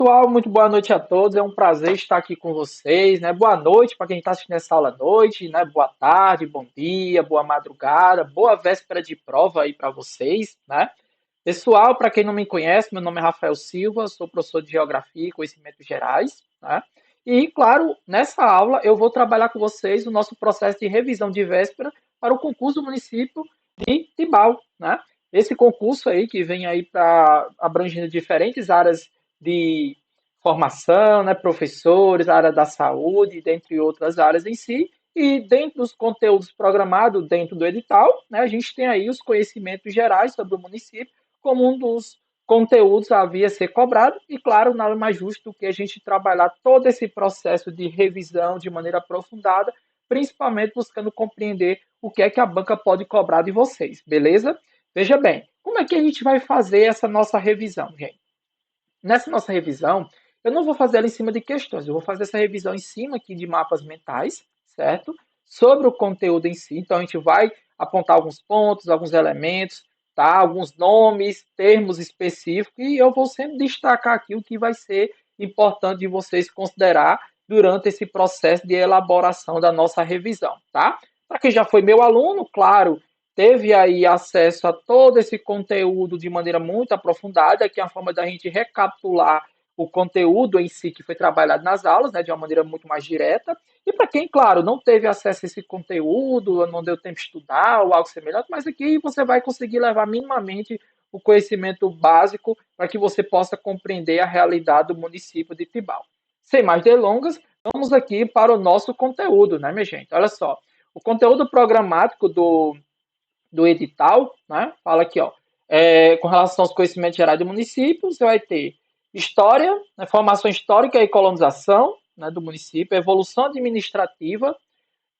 Pessoal, muito boa noite a todos. É um prazer estar aqui com vocês, né? Boa noite para quem está assistindo essa aula à noite, né? Boa tarde, bom dia, boa madrugada, boa véspera de prova aí para vocês, né? Pessoal, para quem não me conhece, meu nome é Rafael Silva, sou professor de Geografia e Conhecimentos Gerais, né? E, claro, nessa aula eu vou trabalhar com vocês o nosso processo de revisão de véspera para o concurso do município de Tibau, né? Esse concurso aí que vem aí para abrangendo diferentes áreas de formação, né, professores, área da saúde, dentre outras áreas em si, e dentro dos conteúdos programados dentro do edital, né, a gente tem aí os conhecimentos gerais sobre o município como um dos conteúdos a vir a ser cobrado, e claro, nada mais justo do que a gente trabalhar todo esse processo de revisão de maneira aprofundada, principalmente buscando compreender o que é que a banca pode cobrar de vocês, beleza? Veja bem, como é que a gente vai fazer essa nossa revisão, gente? Nessa nossa revisão, eu não vou fazer ela em cima de questões, eu vou fazer essa revisão em cima aqui de mapas mentais, certo? Sobre o conteúdo em si. Então, a gente vai apontar alguns pontos, alguns elementos, tá? Alguns nomes, termos específicos, e eu vou sempre destacar aqui o que vai ser importante de vocês considerar durante esse processo de elaboração da nossa revisão, tá? Para quem já foi meu aluno, claro, teve aí acesso a todo esse conteúdo de maneira muito aprofundada, que é a forma da gente recapitular o conteúdo em si que foi trabalhado nas aulas, né, de uma maneira muito mais direta. E para quem, claro, não teve acesso a esse conteúdo, não deu tempo de estudar ou algo semelhante, mas aqui você vai conseguir levar minimamente o conhecimento básico para que você possa compreender a realidade do município de Tibau. Sem mais delongas, vamos aqui para o nosso conteúdo, né, minha gente? Olha só, o conteúdo programático do edital, né? Fala aqui, ó, com relação aos conhecimentos gerais do município, você vai ter história, né, formação histórica e colonização, né, do município, evolução administrativa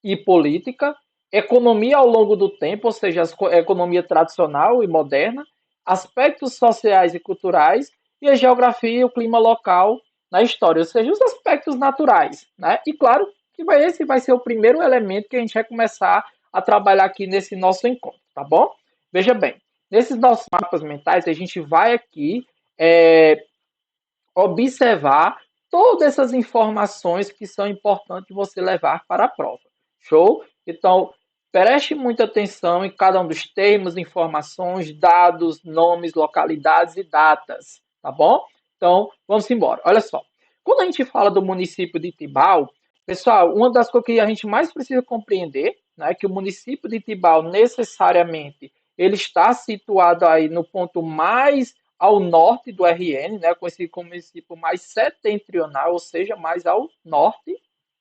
e política, economia ao longo do tempo, ou seja, a economia tradicional e moderna, aspectos sociais e culturais e a geografia e o clima local na história, ou seja, os aspectos naturais, né? E claro que esse vai ser o primeiro elemento que a gente vai começar a trabalhar aqui nesse nosso encontro, tá bom? Veja bem, nesses nossos mapas mentais a gente vai aqui observar todas essas informações que são importantes você levar para a prova. Show? Então, preste muita atenção em cada um dos termos, informações, dados, nomes, localidades e datas, tá bom? Então, vamos embora. Olha só. Quando a gente fala do município de Tibau, pessoal, uma das coisas que a gente mais precisa compreender, né, é que o município de Tibau necessariamente ele está situado aí no ponto mais ao norte do RN, né, conhecido como município mais setentrional, ou seja, mais ao norte,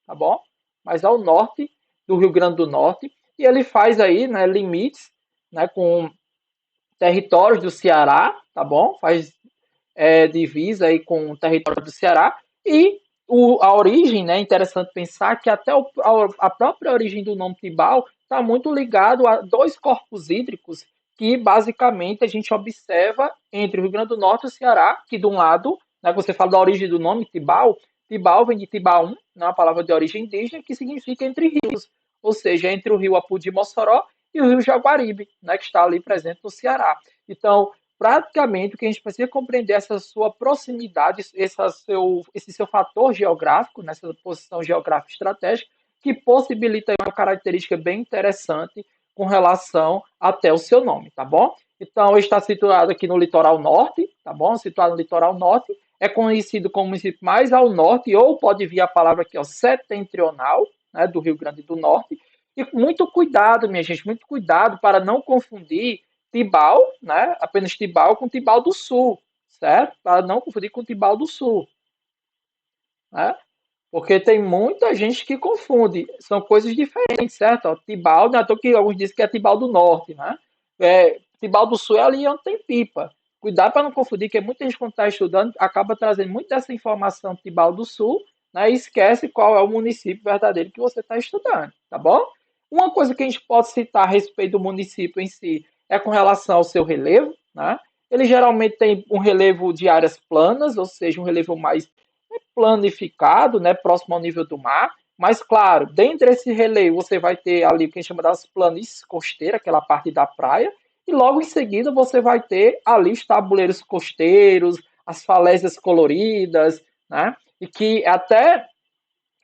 tá bom? Mais ao norte do Rio Grande do Norte, e ele faz aí, né, limites, né, com territórios do Ceará, tá bom? Faz divisa aí com o território do Ceará, e a origem, né, é interessante pensar que até a própria origem do nome Tibau está muito ligado a dois corpos hídricos que basicamente a gente observa entre o Rio Grande do Norte e o Ceará, que de um lado, né, você fala da origem do nome Tibau, Tibau vem de Tibaum, né, uma palavra de origem indígena, que significa entre rios, ou seja, entre o rio Apudi-Mossoró e o rio Jaguaribe, né, que está ali presente no Ceará. Então, praticamente o que a gente precisa compreender é essa sua proximidade, esse seu fator geográfico, nessa posição geográfica estratégica, que possibilita uma característica bem interessante com relação até o seu nome, tá bom? Então, está situado aqui no litoral norte, tá bom? Situado no litoral norte, é conhecido como município mais ao norte, ou pode vir a palavra aqui, ó, setentrional, né, do Rio Grande do Norte. E muito cuidado, minha gente, muito cuidado para não confundir Tibau, né, apenas Tibau com Tibau do Sul, certo? Para não confundir com Tibau do Sul, né? Porque tem muita gente que confunde, são coisas diferentes, certo? Ó, Tibau, não é à toa que alguns dizem que é Tibau do Norte, né? Tibau do Sul é ali onde tem pipa. Cuidado para não confundir, que muita gente quando está estudando acaba trazendo muito dessa informação de Tibau do Sul, né? E esquece qual é o município verdadeiro que você está estudando, tá bom? Uma coisa que a gente pode citar a respeito do município em si é com relação ao seu relevo, né? Ele geralmente tem um relevo de áreas planas, ou seja, um relevo mais planificado, né, próximo ao nível do mar. Mas, claro, dentro desse relevo você vai ter ali o que a gente chama das planícies costeiras, aquela parte da praia, e logo em seguida você vai ter ali os tabuleiros costeiros, as falésias coloridas, né? E que até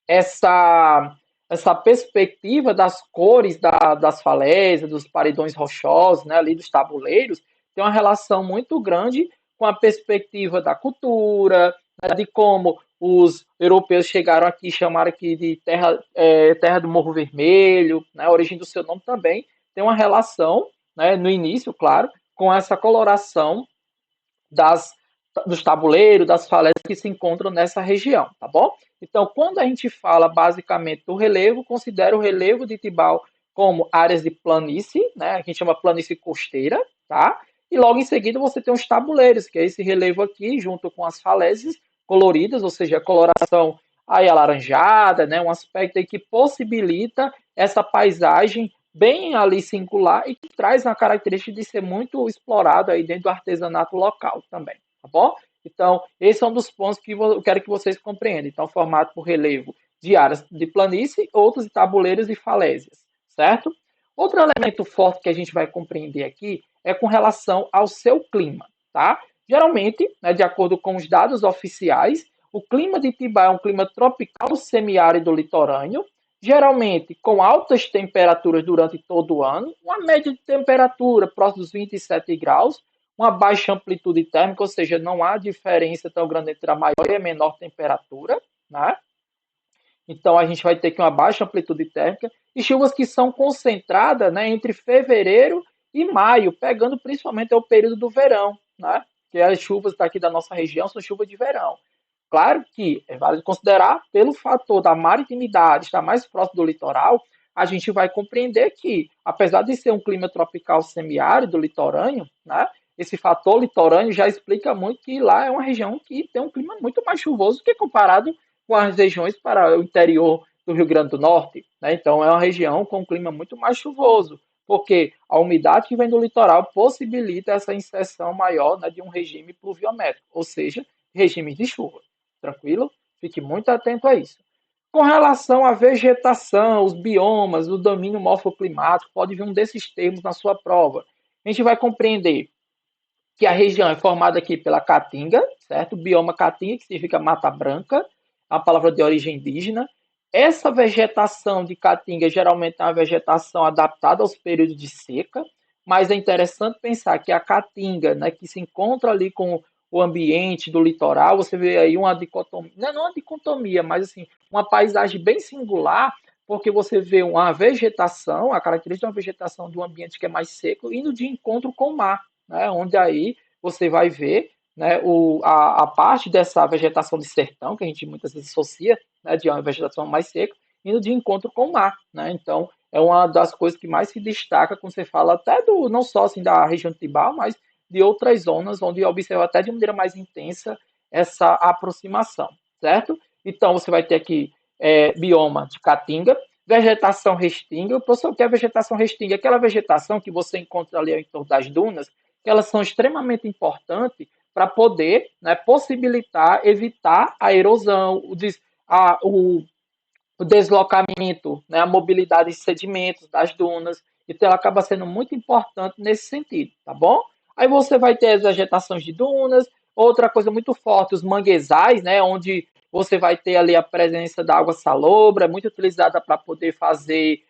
essa, essa perspectiva das cores das falésias, dos paredões rochosos, né, ali dos tabuleiros, tem uma relação muito grande com a perspectiva da cultura, né, de como os europeus chegaram aqui, chamaram aqui de terra do Morro Vermelho, né, a origem do seu nome também tem uma relação, né, no início, claro, com essa coloração das, dos tabuleiros, das falésias que se encontram nessa região, tá bom? Então, quando a gente fala basicamente do relevo, considera o relevo de Tibau como áreas de planície, né? A gente chama planície costeira, tá? E logo em seguida você tem os tabuleiros, que é esse relevo aqui, junto com as falésias coloridas, ou seja, a coloração aí alaranjada, né? Um aspecto aí que possibilita essa paisagem bem ali singular e que traz uma característica de ser muito explorado aí dentro do artesanato local também, tá bom? Então, esse é um dos pontos que eu quero que vocês compreendam. Então, formado por relevo de áreas de planície, outros de tabuleiros e falésias, certo? Outro elemento forte que a gente vai compreender aqui é com relação ao seu clima, tá? Geralmente, né, de acordo com os dados oficiais, o clima de Tibá é um clima tropical semiárido litorâneo, geralmente com altas temperaturas durante todo o ano, uma média de temperatura próxima dos 27 graus, uma baixa amplitude térmica, ou seja, não há diferença tão grande entre a maior e a menor temperatura, né? Então a gente vai ter que uma baixa amplitude térmica e chuvas que são concentradas, né, entre fevereiro e maio, pegando principalmente o período do verão, né? Que as chuvas daqui da nossa região são chuvas de verão. Claro que é válido considerar, pelo fator da maritimidade estar mais próximo do litoral, a gente vai compreender que, apesar de ser um clima tropical semiárido, litorâneo, né, esse fator litorâneo já explica muito que lá é uma região que tem um clima muito mais chuvoso que comparado com as regiões para o interior do Rio Grande do Norte. Né? Então, é uma região com um clima muito mais chuvoso, porque a umidade que vem do litoral possibilita essa inserção maior, né, de um regime pluviométrico, ou seja, regime de chuva. Tranquilo? Fique muito atento a isso. Com relação à vegetação, os biomas, o domínio morfoclimático, pode vir um desses termos na sua prova. A gente vai compreender que a região é formada aqui pela caatinga, certo? O bioma caatinga, que significa mata branca, é uma palavra de origem indígena. Essa vegetação de caatinga geralmente é uma vegetação adaptada aos períodos de seca, mas é interessante pensar que a caatinga, né, que se encontra ali com o ambiente do litoral, você vê aí uma dicotomia, não uma dicotomia, mas assim, uma paisagem bem singular, porque você vê uma vegetação, a característica de uma vegetação de um ambiente que é mais seco, indo de encontro com o mar, né, onde aí você vai ver, né, a parte dessa vegetação de sertão, que a gente muitas vezes associa, né, de uma vegetação mais seca, indo de encontro com o mar. Né? Então, é uma das coisas que mais se destaca quando você fala até do, não só assim, da região de Tibau, mas de outras zonas onde observa até de maneira mais intensa essa aproximação, certo? Então, você vai ter aqui bioma de caatinga, vegetação restinga. O professor, o que é vegetação restinga? Aquela vegetação que você encontra ali ao entorno das dunas, que elas são extremamente importantes para poder, né, possibilitar, evitar a erosão, o deslocamento, né, a mobilidade de sedimentos das dunas. Então, ela acaba sendo muito importante nesse sentido, tá bom? Aí você vai ter as vegetações de dunas, outra coisa muito forte, os manguezais, né, onde você vai ter ali a presença da água salobra, muito utilizada para poder fazer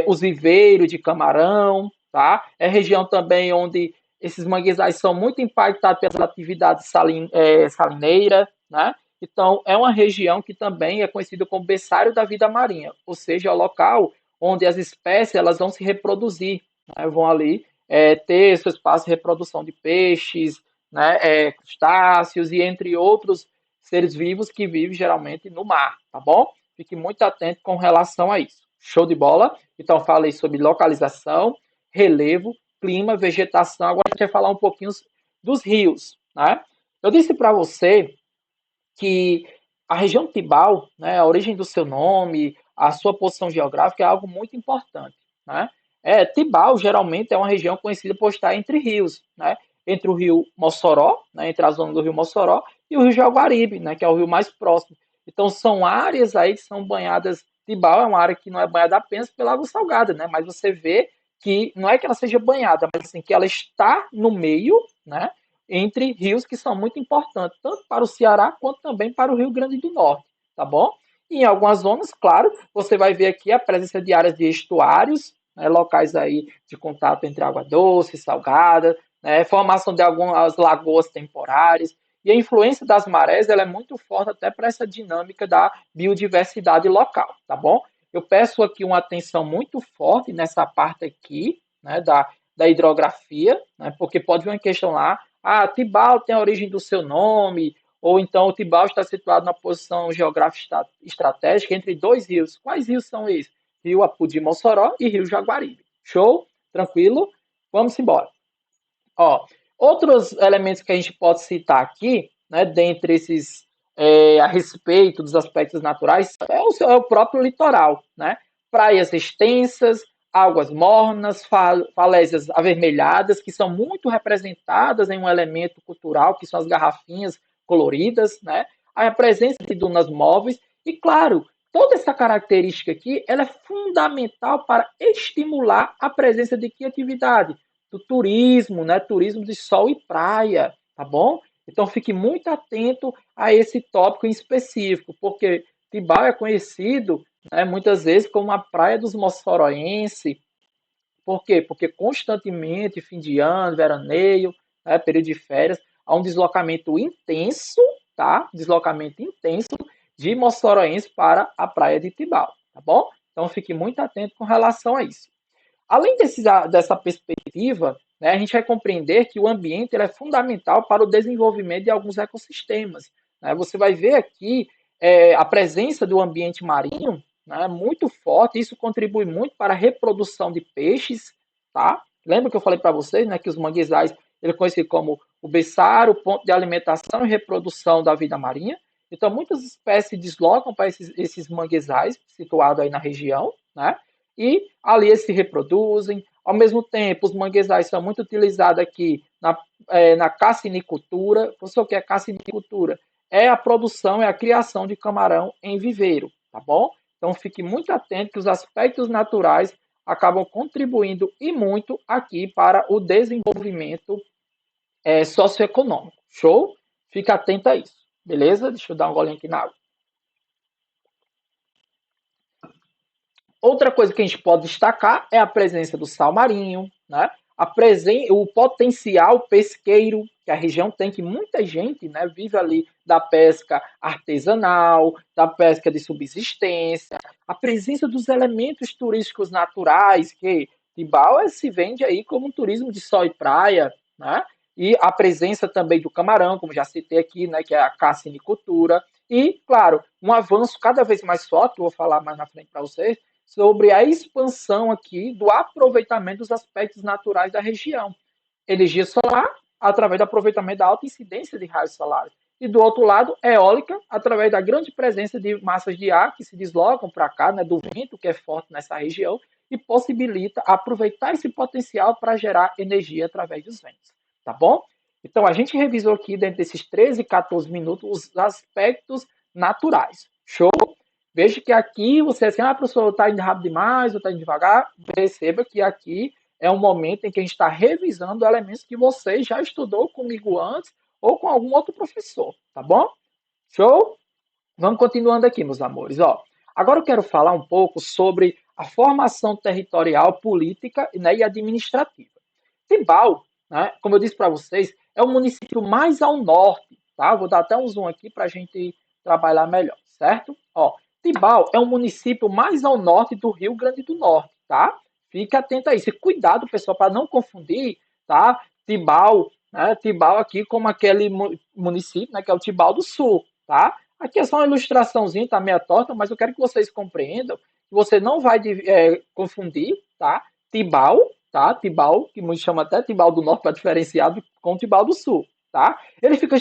os viveiros de camarão, tá? É região também onde esses manguezais são muito impactados pela atividade salineira, né? Então, é uma região que também é conhecida como berçário da vida marinha, ou seja, é o local onde as espécies elas vão se reproduzir, né? Vão ali ter seu espaço de reprodução de peixes, né? Crustáceos e entre outros seres vivos que vivem geralmente no mar, tá bom? Fique muito atento com relação a isso. Show de bola? Então, falei sobre localização, relevo, clima, vegetação. Agora a gente vai falar um pouquinho dos rios, né? Eu disse para você que a região de Tibau, né, a origem do seu nome, a sua posição geográfica é algo muito importante, né? Tibau geralmente é uma região conhecida por estar entre rios, né? Entre o rio Mossoró, né, entre a zona do rio Mossoró e o rio Jaguaribe, né, que é o rio mais próximo. Então são áreas aí que são banhadas. Tibau é uma área que não é banhada apenas pela água salgada, né? Mas você vê que não é que ela seja banhada, mas assim que ela está no meio, né? entre rios que são muito importantes, tanto para o Ceará quanto também para o Rio Grande do Norte, tá bom? E em algumas zonas, claro, você vai ver aqui a presença de áreas de estuários, né, locais aí de contato entre água doce, salgada, né, formação de algumas lagoas temporárias, e a influência das marés ela é muito forte até para essa dinâmica da biodiversidade local, tá bom? Eu peço aqui uma atenção muito forte nessa parte aqui, né, da hidrografia, né, porque pode vir uma questão lá, Tibau tem a origem do seu nome, ou então o Tibau está situado na posição geográfica estratégica entre dois rios. Quais rios são esses? Rio Apudi-Mossoró e Rio Jaguaribe. Show? Tranquilo? Vamos embora. Ó, outros elementos que a gente pode citar aqui, né, dentre esses a respeito dos aspectos naturais, é o próprio litoral, né? Praias extensas, águas mornas, falésias avermelhadas, que são muito representadas em um elemento cultural, que são as garrafinhas coloridas, né? A presença de dunas móveis e, claro, toda essa característica aqui, ela é fundamental para estimular a presença de que atividade? Do turismo, né? Turismo de sol e praia, tá bom? Então fique muito atento a esse tópico em específico, porque Tibau é conhecido, né, muitas vezes como a praia dos moçoroenses. Por quê? Porque constantemente, fim de ano, veraneio, né, período de férias, há um deslocamento intenso, tá? Deslocamento intenso de moçoroenses para a praia de Tibau, tá bom? Então fique muito atento com relação a isso. Além dessa perspectiva, né, a gente vai compreender que o ambiente é fundamental para o desenvolvimento de alguns ecossistemas. Né? Você vai ver aqui a presença do ambiente marinho, né, muito forte, isso contribui muito para a reprodução de peixes. Tá? Lembra que eu falei para vocês, né, que os manguezais ele é conhecido como o berçário, o ponto de alimentação e reprodução da vida marinha. Então, muitas espécies deslocam para esses manguezais situados aí na região, né? E ali eles se reproduzem. Ao mesmo tempo, os manguezais são muito utilizados aqui na cassinicultura. Você o que é cassinicultura? É a produção, é a criação de camarão em viveiro, tá bom? Então fique muito atento que os aspectos naturais acabam contribuindo e muito aqui para o desenvolvimento socioeconômico. Show? Fica atento a isso. Beleza? Deixa eu dar um golinho aqui na água. Outra coisa que a gente pode destacar é a presença do sal marinho, né? O potencial pesqueiro que a região tem, que muita gente, né, vive ali da pesca artesanal, da pesca de subsistência, a presença dos elementos turísticos naturais, que Tibau se vende aí como um turismo de sol e praia, né? E a presença também do camarão, como já citei aqui, né, que é a cassinicultura, e, claro, um avanço cada vez mais forte, vou falar mais na frente para vocês, sobre a expansão aqui do aproveitamento dos aspectos naturais da região. Energia solar, através do aproveitamento da alta incidência de raios solares. E do outro lado, eólica, através da grande presença de massas de ar que se deslocam para cá, né, do vento que é forte nessa região, e possibilita aproveitar esse potencial para gerar energia através dos ventos. Tá bom? Então, a gente revisou aqui, dentro desses 13, 14 minutos, os aspectos naturais. Show? Veja que aqui você assim, professor, está indo rápido demais, ou está indo devagar. Perceba que aqui é um momento em que a gente está revisando elementos que você já estudou comigo antes ou com algum outro professor, tá bom? Show? Vamos continuando aqui, meus amores. Ó, agora eu quero falar um pouco sobre a formação territorial, política, né, e administrativa. Timbal, né, como eu disse para vocês, é o município mais ao norte, tá? Vou dar até um zoom aqui para a gente trabalhar melhor, certo? Ó, Timbal é o município mais ao norte do Rio Grande do Norte, tá? Fique atento a isso. E cuidado, pessoal, para não confundir, tá? Tibau, né? Tibau aqui como aquele município, né, que é o Tibau do Sul, tá? Aqui é só uma ilustraçãozinha, tá meia torta, mas eu quero que vocês compreendam que você não vai confundir, tá? Tibau, tá? Tibau, que muitos chamam até Tibau do Norte para diferenciar com Tibau do Sul, tá? Ele fica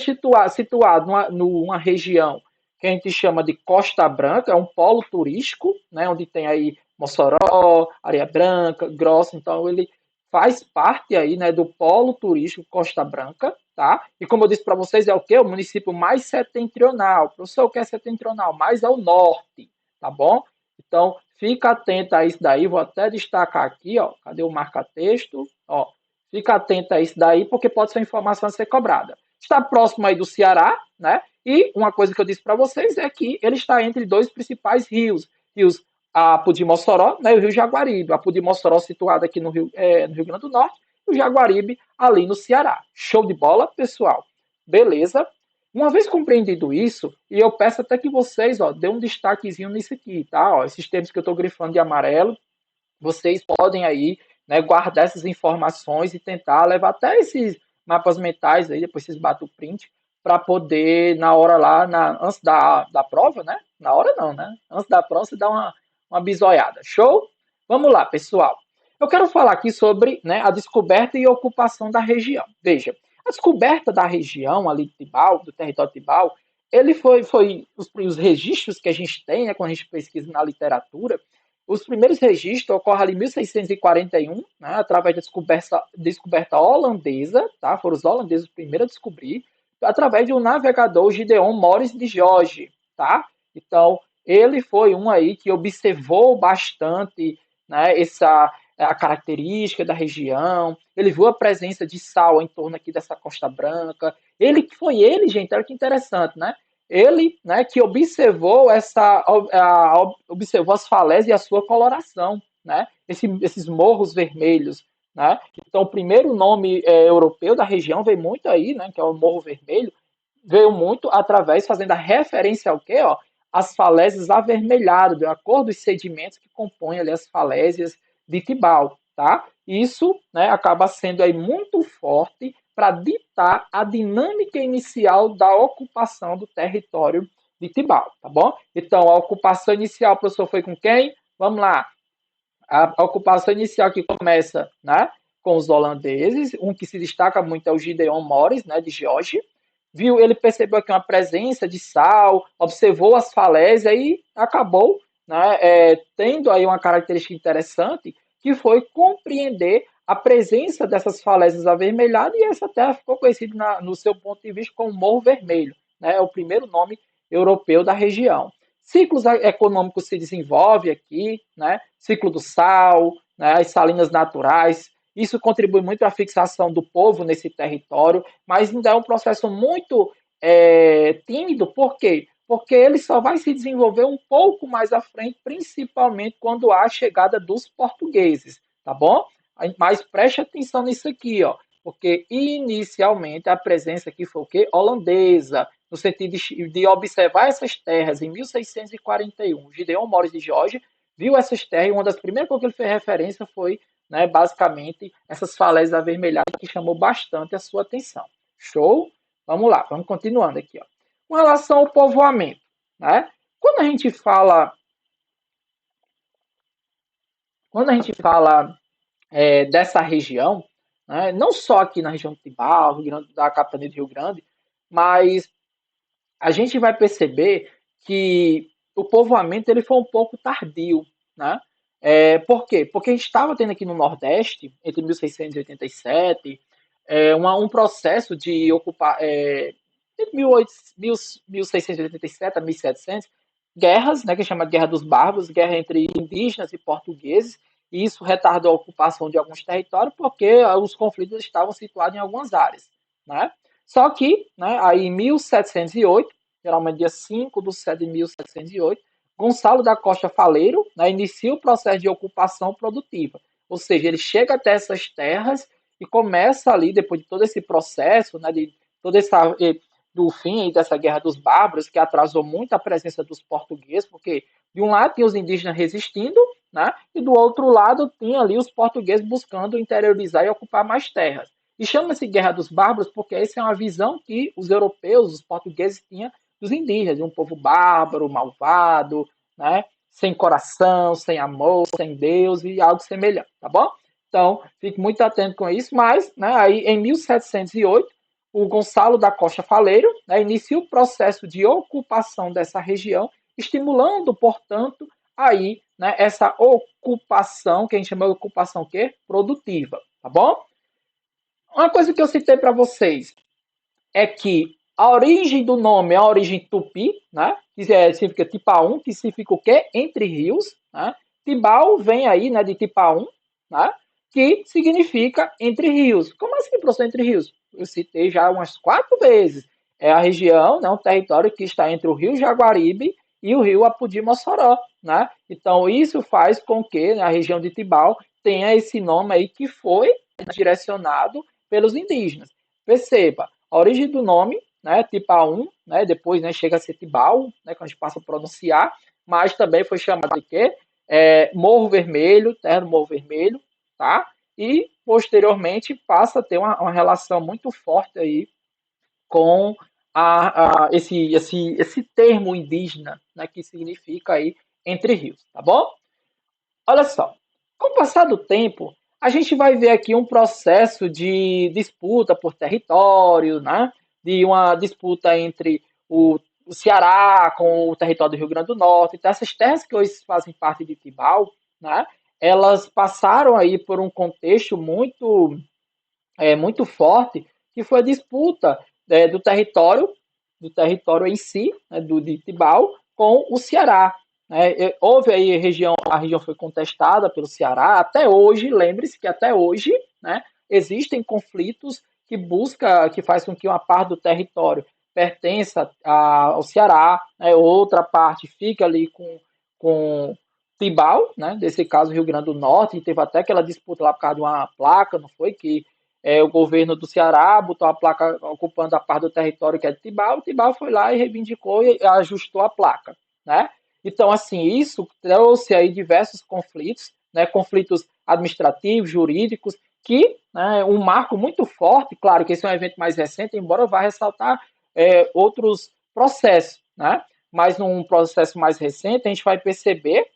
situado numa região que a gente chama de Costa Branca, é um polo turístico, né? Onde tem aí Mossoró, Areia Branca, Grossa, então ele faz parte aí, né, do polo turístico Costa Branca, tá? E como eu disse para vocês, é o quê? O município mais setentrional. Professor, o que é setentrional? Mais ao norte, tá bom? Então, fica atento a isso daí, vou até destacar aqui, ó, cadê o marca-texto? Ó, Fica atento a isso daí, porque pode ser uma informação a ser cobrada. Está próximo aí do Ceará, né? E uma coisa que eu disse para vocês é que ele está entre dois principais rios a Apodi-Mossoró, né, e o Rio Jaguaribe. A Apodi-Mossoró situada aqui no Rio Grande do Norte, e o Jaguaribe ali no Ceará. Show de bola, pessoal? Beleza? Uma vez compreendido isso, e eu peço até que vocês, ó, dêem um destaquezinho nisso aqui, tá? Ó, esses termos que eu estou grifando de amarelo, vocês podem aí, né, guardar essas informações e tentar levar até esses mapas mentais aí, depois vocês batem o print, para poder, na hora lá, antes da prova, né? Na hora não, né? Antes da prova, você dá uma bisoiada. Show? Vamos lá, pessoal. Eu quero falar aqui sobre, né, a descoberta e ocupação da região. Veja, a descoberta da região ali de Tibau, do território de Tibau, ele foi os registros que a gente tem, né, quando a gente pesquisa na literatura, os primeiros registros ocorrem ali em 1641, né, através da descoberta holandesa, tá? Foram os holandeses os primeiros a descobrir, através de um navegador, Gideon Morris de George, tá? Então, ele foi um aí que observou bastante, né, a característica da região, ele viu a presença de sal em torno aqui dessa Costa Branca, gente, olha que interessante, né? Ele, né, que observou observou as falésias e a sua coloração, né? Esses morros vermelhos, né? Então, o primeiro nome europeu da região veio muito aí, né? Que é o Morro Vermelho, veio muito através, fazendo a referência ao quê? Ó, as falésias avermelhadas, de acordo com os sedimentos que compõem ali as falésias de Tibau, tá? Isso, né, acaba sendo aí muito forte para ditar a dinâmica inicial da ocupação do território de Tibau, tá bom? Então, a ocupação inicial, professor, foi com quem? Vamos lá. A ocupação inicial que começa, né, com os holandeses, um que se destaca muito é o Gideon Morris, né, de Geórgia. Viu, ele percebeu aqui uma presença de sal, observou as falésias e acabou, né, tendo aí uma característica interessante, que foi compreender a presença dessas falésias avermelhadas, e essa terra ficou conhecida no seu ponto de vista como Morro Vermelho, né, é o primeiro nome europeu da região. Ciclos econômicos se desenvolvem aqui, né? Ciclo do sal, né? As salinas naturais. Isso contribui muito para a fixação do povo nesse território, mas ainda é um processo muito tímido. Por quê? Porque ele só vai se desenvolver um pouco mais à frente, principalmente quando há a chegada dos portugueses, tá bom? Mas preste atenção nisso aqui, ó, porque inicialmente a presença aqui foi o quê? Holandesa, no sentido de observar essas terras em 1641. Gideon Morris de George viu essas terras e uma das primeiras coisas que ele fez referência foi, né, basicamente, essas falésias avermelhadas que chamou bastante a sua atenção. Show? Vamos lá, vamos continuando aqui. Ó. Com relação ao povoamento, né? Quando a gente fala, quando a gente fala dessa região, né, não só aqui na região de Tibau, da capitania do Rio Grande, mas a gente vai perceber que o povoamento ele foi um pouco tardio, né? Por quê? Porque a gente estava tendo aqui no Nordeste, entre 1687, um processo de ocupar, entre 1687 a 1700, guerras, né, que chama de Guerra dos Bárbaros, guerra entre indígenas e portugueses, e isso retardou a ocupação de alguns territórios porque os conflitos estavam situados em algumas áreas, né? Só que, né, aí em 1708, geralmente dia 5 de 7 de 1708, Gonçalo da Costa Faleiro, né, inicia o processo de ocupação produtiva. Ou seja, ele chega até essas terras e começa ali, depois de todo esse processo, né, de toda essa, do fim dessa Guerra dos Bárbaros, que atrasou muito a presença dos portugueses, porque de um lado tinha os indígenas resistindo, né, e do outro lado tinha ali os portugueses buscando interiorizar e ocupar mais terras. E chama-se Guerra dos Bárbaros porque essa é uma visão que os europeus, os portugueses, tinham dos indígenas, de um povo bárbaro, malvado, né? Sem coração, sem amor, sem Deus e algo semelhante, tá bom? Então, fique muito atento com isso, mas, né, aí em 1708, o Gonçalo da Costa Faleiro, né, inicia o processo de ocupação dessa região, estimulando, portanto, aí, né, essa ocupação, que a gente chama de ocupação quê? Produtiva, tá bom? Uma coisa que eu citei para vocês é que a origem do nome é a origem tupi, né? Que significa Tipaum, que significa o quê? Entre rios, né? Tibau vem aí, né, de Tipaum, né? que significa entre rios. Como assim, professor, entre rios? Eu citei já umas 4 vezes. É a região, né, um território que está entre o rio Jaguaribe e o rio Apodi-Mossoró, né? Então, isso faz com que, né, a região de Tibau tenha esse nome aí que foi direcionado pelos indígenas. Perceba, a origem do nome, né, Tipaum, né, depois, né, chega a ser Tibau, né, quando a gente passa a pronunciar, mas também foi chamado de quê? Morro Vermelho, terra do Morro Vermelho, tá? E posteriormente passa a ter uma relação muito forte aí com esse termo indígena, né, que significa aí entre rios, tá bom? Olha só, com o passar do tempo, a gente vai ver aqui um processo de disputa por território, né? De uma disputa entre o Ceará com o território do Rio Grande do Norte. Então, essas terras que hoje fazem parte de Tibau, né? Elas passaram aí por um contexto muito forte, que foi a disputa do território em si, né, de Tibau, com o Ceará. Né? Houve aí a região foi contestada pelo Ceará, até hoje, lembre-se que até hoje, né, existem conflitos que faz com que uma parte do território pertença ao Ceará, né, outra parte fica ali com Tibau, né, nesse caso Rio Grande do Norte, e teve até aquela disputa lá por causa de uma placa, não foi, que o governo do Ceará botou a placa ocupando a parte do território que é de Tibau, o Tibau foi lá e reivindicou e ajustou a placa, né? Então, assim, isso trouxe aí diversos conflitos, né? Conflitos administrativos, jurídicos, que, né, um marco muito forte, claro que esse é um evento mais recente, embora eu vá ressaltar outros processos, né? Mas num processo mais recente, a gente vai perceber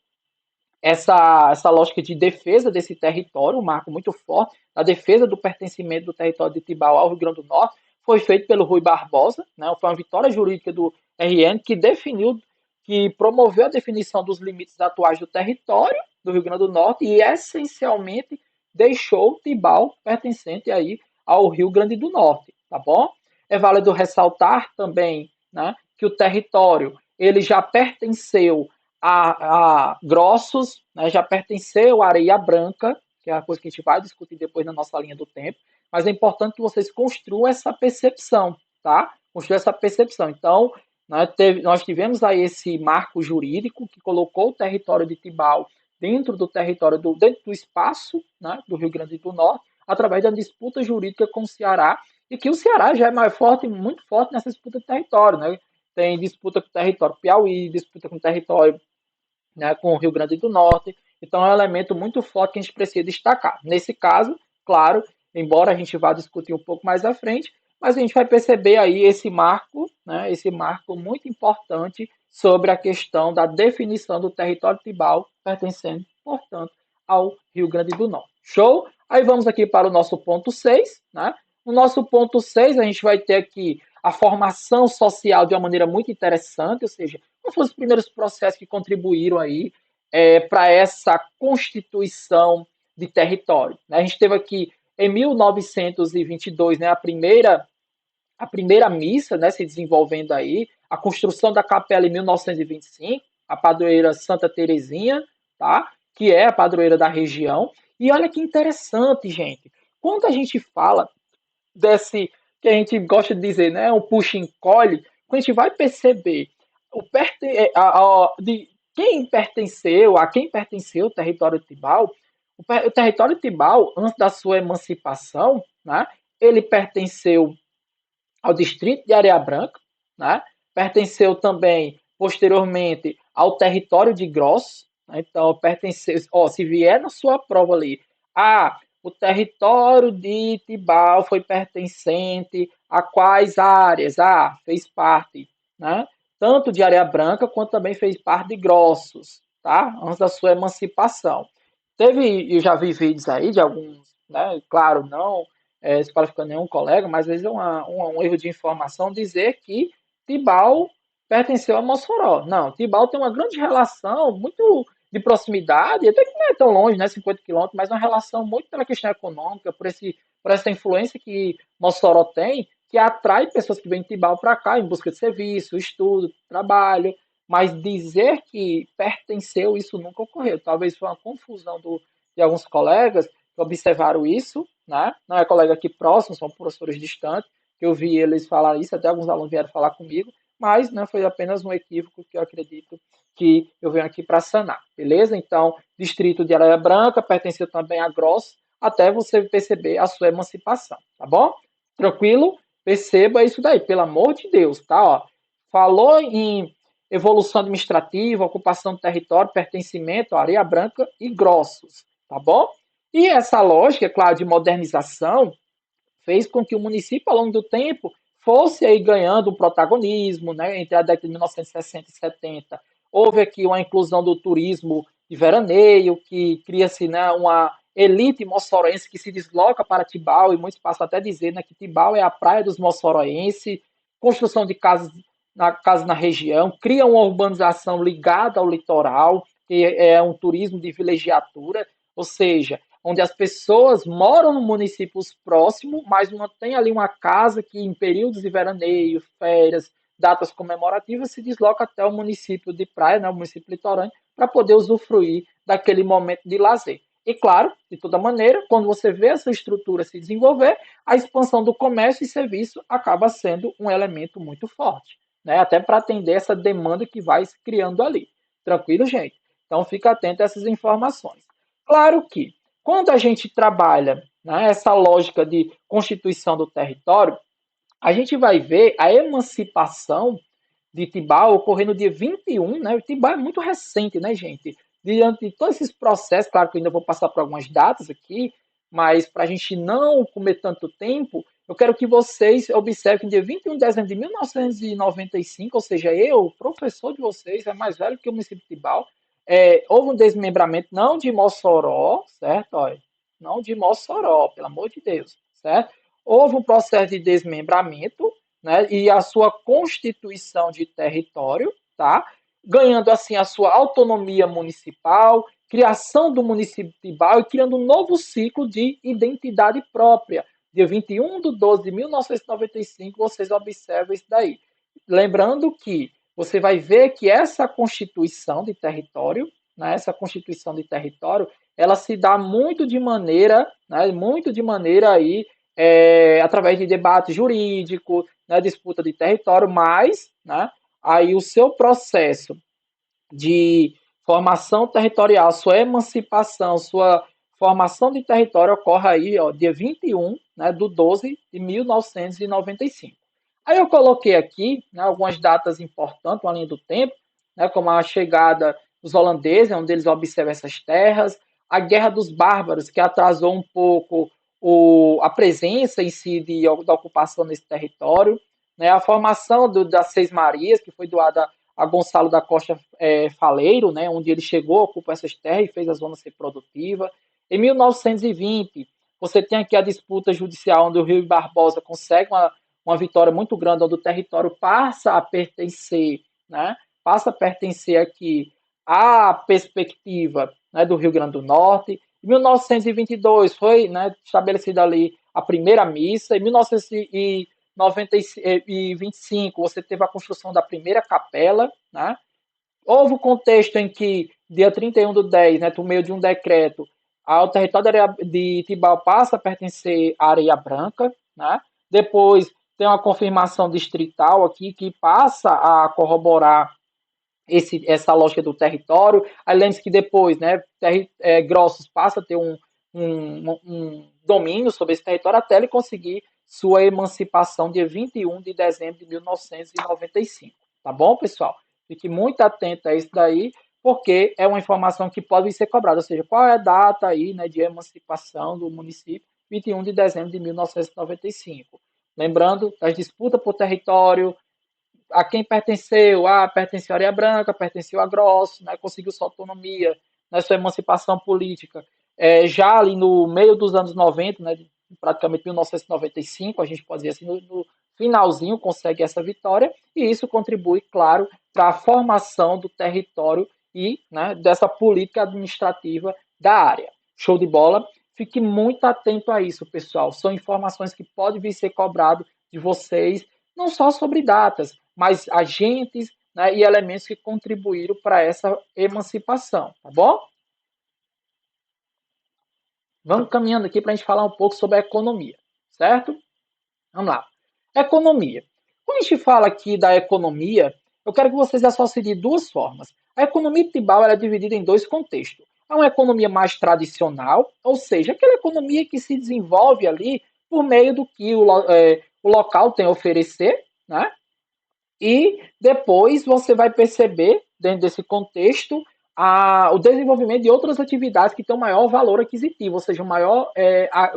essa lógica de defesa desse território, um marco muito forte, a defesa do pertencimento do território de Tibau ao Rio Grande do Norte, foi feito pelo Rui Barbosa, né? Foi uma vitória jurídica do RN que promoveu a definição dos limites atuais do território do Rio Grande do Norte e essencialmente deixou Tibau pertencente aí ao Rio Grande do Norte, tá bom? É válido ressaltar também, né, que o território ele já pertenceu a grossos, né, já pertenceu à areia branca, que é a coisa que a gente vai discutir depois na nossa linha do tempo, mas é importante que vocês construam essa percepção, tá? Construam essa percepção. Então, né, nós tivemos aí esse marco jurídico que colocou o território de Tibau dentro dentro do espaço, né, do Rio Grande do Norte, através da disputa jurídica com o Ceará, e que o Ceará já é mais forte, muito forte nessa disputa de território, né? Tem disputa com o território Piauí, disputa com o território, né, com o Rio Grande do Norte. Então é um elemento muito forte que a gente precisa destacar. Nesse caso, claro, embora a gente vá discutir um pouco mais à frente, mas a gente vai perceber aí esse marco muito importante sobre a questão da definição do território tribal pertencendo, portanto, ao Rio Grande do Norte. Show? Aí vamos aqui para o nosso ponto 6, né? No nosso ponto 6, a gente vai ter aqui a formação social de uma maneira muito interessante, ou seja, quais foram os primeiros processos que contribuíram aí para essa constituição de território. Né? A gente teve aqui em 1922, né, a primeira missa, né, se desenvolvendo aí, a construção da capela em 1925, a padroeira Santa Terezinha, tá? Que é a padroeira da região. E olha que interessante, gente. Quando a gente fala desse que a gente gosta de dizer, né, um puxa e encolhe, a gente vai perceber de quem pertenceu o território tribal. O território tribal, antes da sua emancipação, né, ele pertenceu ao distrito de Areia Branca, né, pertenceu também, posteriormente, ao território de Gross, né, então pertenceu, se vier na sua prova ali, o território de Tibau foi pertencente a quais áreas? Fez parte, né? Tanto de Areia Branca quanto também fez parte de Grossos, tá? Antes da sua emancipação. Eu já vi vídeos aí de alguns, né? Claro, não desqualificando nenhum colega, mas às vezes é um erro de informação dizer que Tibau pertenceu a Mossoró. Não, Tibau tem uma grande relação, muito de proximidade, até que não é tão longe, né, 50 quilômetros, mas uma relação muito pela questão econômica, por essa influência que Mossoró tem, que atrai pessoas que vêm de Tibau para cá em busca de serviço, estudo, trabalho, mas dizer que pertenceu, isso nunca ocorreu. Talvez foi uma confusão de alguns colegas observaram isso, né? Não é colega aqui próximo, são professores distantes, que eu vi eles falar isso, até alguns alunos vieram falar comigo, mas né, foi apenas um equívoco que eu acredito que eu venho aqui para sanar, beleza? Então, distrito de Areia Branca pertenceu também a Gross, até você perceber a sua emancipação, tá bom? Tranquilo? Perceba isso daí, pelo amor de Deus, tá? Ó, falou em evolução administrativa, ocupação do território, pertencimento, Areia Branca e Grossos, tá bom? E essa lógica, claro, de modernização fez com que o município, ao longo do tempo, fosse aí ganhando um protagonismo, né, entre a década de 1960 e 70. Houve aqui uma inclusão do turismo de veraneio, que cria-se né, uma elite moçoroense que se desloca para Tibau, e muitos passam até a dizer né, que Tibau é a praia dos moçoroenses, construção de casas na região, cria uma urbanização ligada ao litoral, que é um turismo de vilegiatura, ou seja, onde as pessoas moram no municípios próximo, mas não tem ali uma casa que em períodos de veraneio, férias, datas comemorativas, se desloca até o município de praia, né, o município litorâneo, para poder usufruir daquele momento de lazer. E claro, de toda maneira, quando você vê essa estrutura se desenvolver, a expansão do comércio e serviço acaba sendo um elemento muito forte, né? Até para atender essa demanda que vai se criando ali. Tranquilo, gente? Então fica atento a essas informações. Claro que quando a gente trabalha né, essa lógica de constituição do território, a gente vai ver a emancipação de Tibau ocorrendo no dia 21, né? O Tibau é muito recente, né, gente? Diante de todos esses processos, claro que eu ainda vou passar por algumas datas aqui, mas para a gente não comer tanto tempo, eu quero que vocês observem que no dia 21 de dezembro de 1995, ou seja, eu, professor de vocês, é mais velho que o município de Tibau, houve um desmembramento não de Mossoró, certo? Olha, não de Mossoró, pelo amor de Deus, certo? Houve um processo de desmembramento, né, e a sua constituição de território, tá? Ganhando assim a sua autonomia municipal, criação do município de Tibau e criando um novo ciclo de identidade própria. Dia 21 de 12 de 1995, vocês observam isso daí. Lembrando que você vai ver que essa constituição de território, né, essa constituição de território, ela se dá muito de maneira, né, muito de maneira aí através de debate jurídico, né, disputa de território, mas né, aí o seu processo de formação territorial, sua emancipação, sua formação de território ocorre aí, ó, dia 21 né, do 12 de 1995. Aí eu coloquei aqui né, algumas datas importantes, uma linha do tempo, né, como a chegada dos holandeses, onde eles observam essas terras, a Guerra dos Bárbaros, que atrasou um pouco a presença em si da ocupação nesse território, né, a formação das Seis Marias, que foi doada a Gonçalo da Costa Faleiro, né, onde ele chegou, ocupou essas terras e fez a zona ser produtiva. Em 1920, você tem aqui a disputa judicial, onde o Rio Barbosa consegue uma vitória muito grande, onde o território passa a pertencer, né, passa a pertencer aqui à perspectiva né, do Rio Grande do Norte. Em 1922 foi né, estabelecida ali a primeira missa. Em 1925 você teve a construção da primeira capela. Né? Houve um contexto em que, dia 31 do 10, né, por meio de um decreto, o território de Tibau passa a pertencer à Areia Branca. Né? Depois tem uma confirmação distrital aqui que passa a corroborar essa lógica do território. Aí lembre-se que depois, né, Grossos passa a ter um domínio sobre esse território até ele conseguir sua emancipação dia 21 de dezembro de 1995. Tá bom, pessoal? Fique muito atento a isso daí, porque é uma informação que pode ser cobrada, ou seja, qual é a data aí, né, de emancipação do município? 21 de dezembro de 1995. Lembrando das disputas por território, a quem pertenceu, pertenceu à Areia Branca, pertenceu a Grosso, né, conseguiu sua autonomia, né, sua emancipação política. Já ali no meio dos anos 90, né, praticamente 1995, a gente pode dizer assim, no finalzinho consegue essa vitória, e isso contribui, claro, para a formação do território e né, dessa política administrativa da área. Show de bola? Fique muito atento a isso, pessoal. São informações que podem vir ser cobrado de vocês, não só sobre datas, mas agentes né, e elementos que contribuíram para essa emancipação, tá bom? Vamos caminhando aqui para a gente falar um pouco sobre a economia, certo? Vamos lá. Economia. Quando a gente fala aqui da economia, eu quero que vocês associem de duas formas. A economia tribal ela é dividida em dois contextos. Há uma economia mais tradicional, ou seja, aquela economia que se desenvolve ali por meio do que o local tem a oferecer, né? E depois você vai perceber, dentro desse contexto, o desenvolvimento de outras atividades que têm um maior valor aquisitivo, ou seja, um maior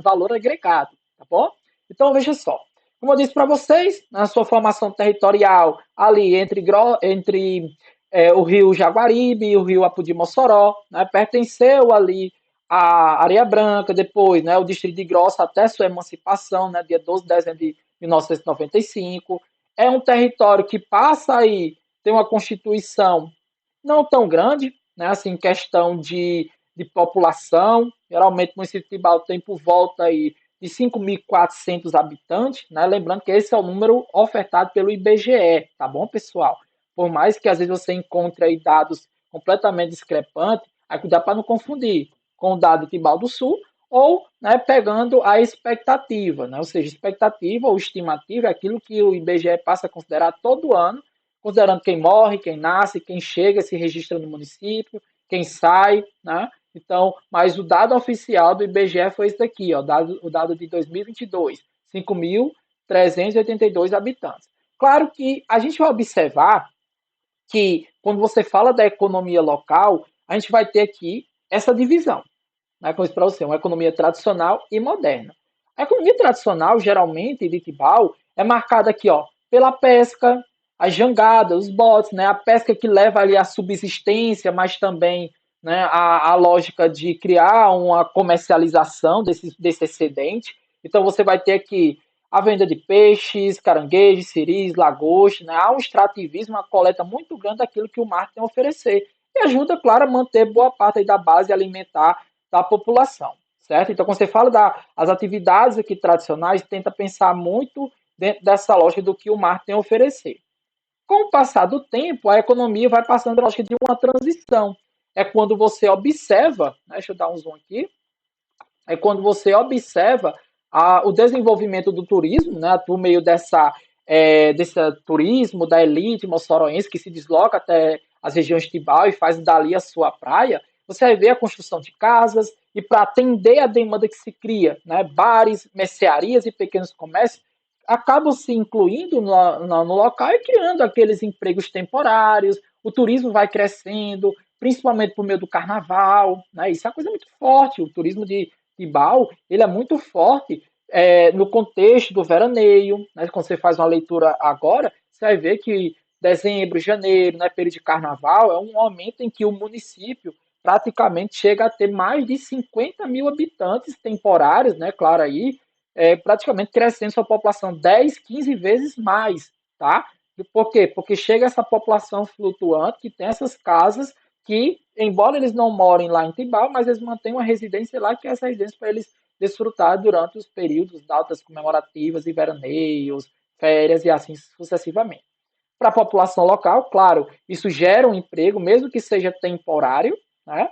valor agregado, tá bom? Então, veja só. Como eu disse para vocês, na sua formação territorial, ali entre o rio Jaguaribe e o rio Apodi-Mossoró, né, pertenceu ali a Areia Branca, depois né, o Distrito de Grossa até sua emancipação, né, dia 12 de dezembro de 1995. É um território que passa aí, tem uma constituição não tão grande, né, assim, em questão de população. Geralmente o município de Tibau tem por volta aí de 5.400 habitantes, né? Lembrando que esse é o número ofertado pelo IBGE, tá bom, pessoal? Por mais que às vezes você encontre aí dados completamente discrepantes, aí cuidar para não confundir com o dado de Tibau do Sul ou né, pegando a expectativa, né? Ou seja, expectativa ou estimativa é aquilo que o IBGE passa a considerar todo ano, considerando quem morre, quem nasce, quem chega, se registra no município, quem sai, né? Então, mas o dado oficial do IBGE foi esse daqui, ó, o dado de 2022, 5.382 habitantes. Claro que a gente vai observar que quando você fala da economia local, a gente vai ter aqui essa divisão, né, como eu disse para você, uma economia tradicional e moderna. A economia tradicional, geralmente, de Tibau, é marcada aqui, ó, pela pesca, as jangadas, os botes, né, a pesca que leva ali a subsistência, mas também né, a lógica de criar uma comercialização desse excedente. Então, você vai ter aqui a venda de peixes, caranguejos, siris, lagosta, né? Há um extrativismo, uma coleta muito grande daquilo que o mar tem a oferecer. E ajuda, claro, a manter boa parte da base alimentar da população, certo? Então, quando você fala das atividades aqui tradicionais, tenta pensar muito dentro dessa lógica do que o mar tem a oferecer. Com o passar do tempo, a economia vai passando a lógica de uma transição. É quando você observa, né, deixa eu dar um zoom aqui, é quando você observa o desenvolvimento do turismo, né, por meio desse turismo da elite moçoroense que se desloca até as regiões de Tibau e faz dali a sua praia, você vai ver a construção de casas e para atender a demanda que se cria, né, bares, mercearias e pequenos comércios acabam se incluindo no local e criando aqueles empregos temporários, o turismo vai crescendo, principalmente por meio do carnaval, né, isso é uma coisa muito forte, o turismo de Tibau, ele é muito forte no contexto do veraneio, né? Quando você faz uma leitura agora, você vai ver que dezembro, janeiro, né, período de carnaval, é um momento em que o município praticamente chega a ter mais de 50 mil habitantes temporários, né, claro aí, praticamente crescendo sua população 10, 15 vezes mais, tá? Por quê? Porque chega essa população flutuante que tem essas casas que, embora eles não morem lá em Tibau, mas eles mantêm uma residência lá, que é essa residência para eles desfrutar durante os períodos, datas comemorativas e veraneios, férias e assim sucessivamente. Para a população local, claro, isso gera um emprego, mesmo que seja temporário, né?